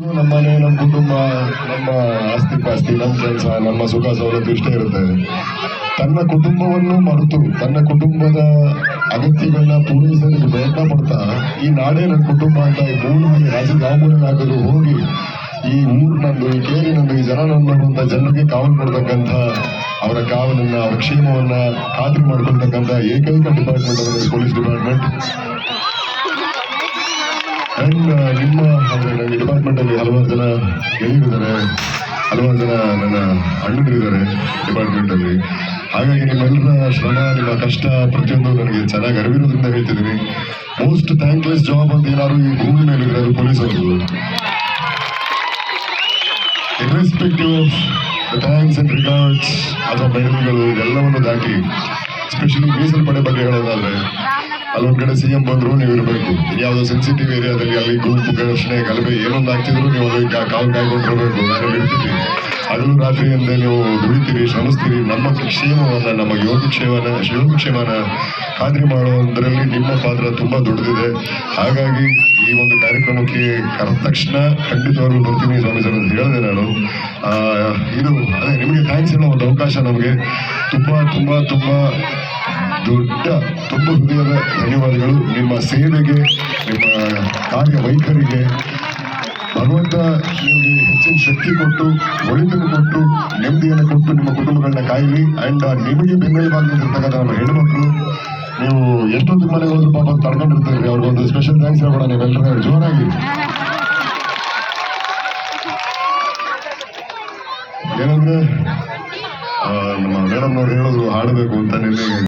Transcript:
ನಮ್ಮನೆ, ನಮ್ಮ ಕುಟುಂಬ, ನಮ್ಮ ಆಸ್ತಿ ಪಾಸ್ತಿ, ನಮ್ಮ ಕೆಲಸ, ನಮ್ಮ ಸುಖ ಸವಲತ್ತು ಇಷ್ಟೇ ಇರುತ್ತೆ. ತನ್ನ ಕುಟುಂಬವನ್ನು ಮರೆತು ತನ್ನ ಕುಟುಂಬದ ಅಗತ್ಯಗಳನ್ನ ಪೂರೈಸಲಿಕ್ಕೆ ಪ್ರಯತ್ನ ಪಡ್ತಾ ಈ ನಾಡೇ ನನ್ನ ಕುಟುಂಬ ಅಂತ ಈ ಮೂಲೆಗೆ ರಾಜ್ಯದ ಯಾವ ಮೂಲೆಗೆ ಹಾಕಿದ್ರು ಹೋಗಿ ಈ ಊರು ನಂದು, ಈ ಕೇರಿ ನಂದು, ಈ ಜನ ನಂದು ಅಂತ ಜನರಿಗೆ ಕಾವಲು ಕೊಡ್ತಕ್ಕಂಥ ಅವರ ಕಾವಲನ್ನ, ಅವರ ಕ್ಷೇಮವನ್ನ ಖಾತ್ರಿ ಮಾಡ್ಕೊಳ್ತಕ್ಕಂಥ ಏಕೈಕ ಡಿಪಾರ್ಟ್ಮೆಂಟ್ ಅಂದರೆ ಪೊಲೀಸ್ ಡಿಪಾರ್ಟ್ಮೆಂಟ್. ಅಂಡ್ ನಿಮ್ಮ ನನ್ನ ಡಿಪಾರ್ಟ್ಮೆಂಟ್ ಅಲ್ಲಿ ಹಲವಾರು ಜನ ಗೆಳೆಯರಿದ್ದಾರೆ, ಹಲವಾರು ಜನ ನನ್ನ ಅಣ್ಣಂದಿರಿದ್ದಾರೆ ಡಿಪಾರ್ಟ್ಮೆಂಟ್ ಅಲ್ಲಿ. ಹಾಗಾಗಿ ನಿಮ್ಮೆಲ್ಲರ ಶ್ರಮ, ನಿಮ್ಮ ಕಷ್ಟ ಪ್ರತಿಯೊಂದು ನನಗೆ ಚೆನ್ನಾಗಿ ಅರಿವಿರೋದ್ರಿಂದ ಹೇಳ್ತಿದ್ದೀನಿ. ಮೋಸ್ಟ್ ಥ್ಯಾಂಕ್ಲೆಸ್ ಜಾಬ್ ಅಂತ ಏನಾದ್ರು ಈ ಭೂಮಿ ಮೇಲೆ ಇರೋದು ಪೊಲೀಸ್ ಅವರು. Irrespective of the thanks and regards ಅಥವಾ ಮೆಡಲ್ಗಳು ಎಲ್ಲವನ್ನು ದಾಟಿ, ಎಸ್ಪೆಷಲಿ ಮೀಸಲು ಬಗ್ಗೆ ಹೇಳೋದಾದ್ರೆ ಅಲ್ಲೊಂದ್ ಕಡೆ ಸಿಎಂ ಬಂದ್ರು ನೀವು ಇರಬೇಕು. ಯಾವುದೋ ಸೆನ್ಸಿಟಿವ್ ಏರಿಯಾದಲ್ಲಿ ಅಲ್ಲಿ ಗುಂಪು ಘರ್ಷಣೆ ಗಲಭೆ ಏನೊಂದು ಆಗ್ತಿದ್ರು ನೀವು ಅದಕ್ಕೆ ಕಾವು ಕಾಯ್ಕೊಂಡಿರ್ಬೇಕು. ನಾನಲ್ಲಿ ಇರ್ತೀವಿ, ಹಗಲು ರಾತ್ರಿ ಎಂದೇ ನೀವು ದುಡಿತೀರಿ, ಶ್ರಮಿಸ್ತೀರಿ. ನಮ್ಮ ಕ್ಷೇಮವನ್ನ, ನಮ್ಮ ಯೋಗಕ್ಷೇಮನ ಖಾತ್ರಿ ಮಾಡುವುದರಲ್ಲಿ ನಿಮ್ಮ ಪಾತ್ರ ತುಂಬಾ ದೊಡ್ಡದಿದೆ. ಹಾಗಾಗಿ ಈ ಒಂದು ಕಾರ್ಯಕ್ರಮಕ್ಕೆ ಕರೆದ ತಕ್ಷಣ ಖಂಡಿತವಾಗ್ಲೂ ಬರ್ತೀನಿ ಸ್ವಾಮಿ ಸರ್ ಅಂತ ಹೇಳಿದೆ ನಾನು. ಇದು ಅದೇ ನಿಮಗೆ ಥ್ಯಾಂಕ್ಸ್ ಹೇಳೋ ಒಂದು ಅವಕಾಶ ನಮಗೆ ತುಂಬಾ ತುಂಬಾ ತುಂಬಾ ದೊಡ್ಡ ತುಂಬ ಹೃದಯದ ಧನ್ಯವಾದಗಳು. ನಿಮ್ಮ ಸೇವೆಗೆ, ನಿಮ್ಮ ಕಾರ್ಯವೈಖರಿಗೆ ಭಗವಂತ ನಿಮಗೆ ಹೆಚ್ಚಿನ ಶಕ್ತಿ ಕೊಟ್ಟು, ಒಳಿತನ್ನು ಕೊಟ್ಟು, ನೆಮ್ಮದಿಯನ್ನು ಕೊಟ್ಟು ನಿಮ್ಮ ಕುಟುಂಬಗಳನ್ನ ಕಾಯಲಿ. ಅಂಡ್ ನಿಮಗೆ ಬೆಂಬಲವಾಗಿರ್ತಕ್ಕಂಥ ನಮ್ಮ ಹೆಣ್ಮಕ್ಳು, ನೀವು ಎಷ್ಟೊಂದು ಮನೆಗೆ ಹೋದ್ರು ಪಾಪ ತಡ್ಕೊಂಡಿರ್ತೀರಿ, ಅವ್ರಿಗೊಂದು ಸ್ಪೆಷಲ್ ಥ್ಯಾಂಕ್ಸ್ ಹೇಳ್ಬೋಣ ನೀವೆಲ್ಲರೂ ಜೋರಾಗಿ. ಏನಂದ್ರೆ ನಮ್ಮ ಮೇಡಮ್ನವ್ರು ಹೇಳೋದು ಹಾಡಬೇಕು ಅಂತ ನಿನ್ನೆ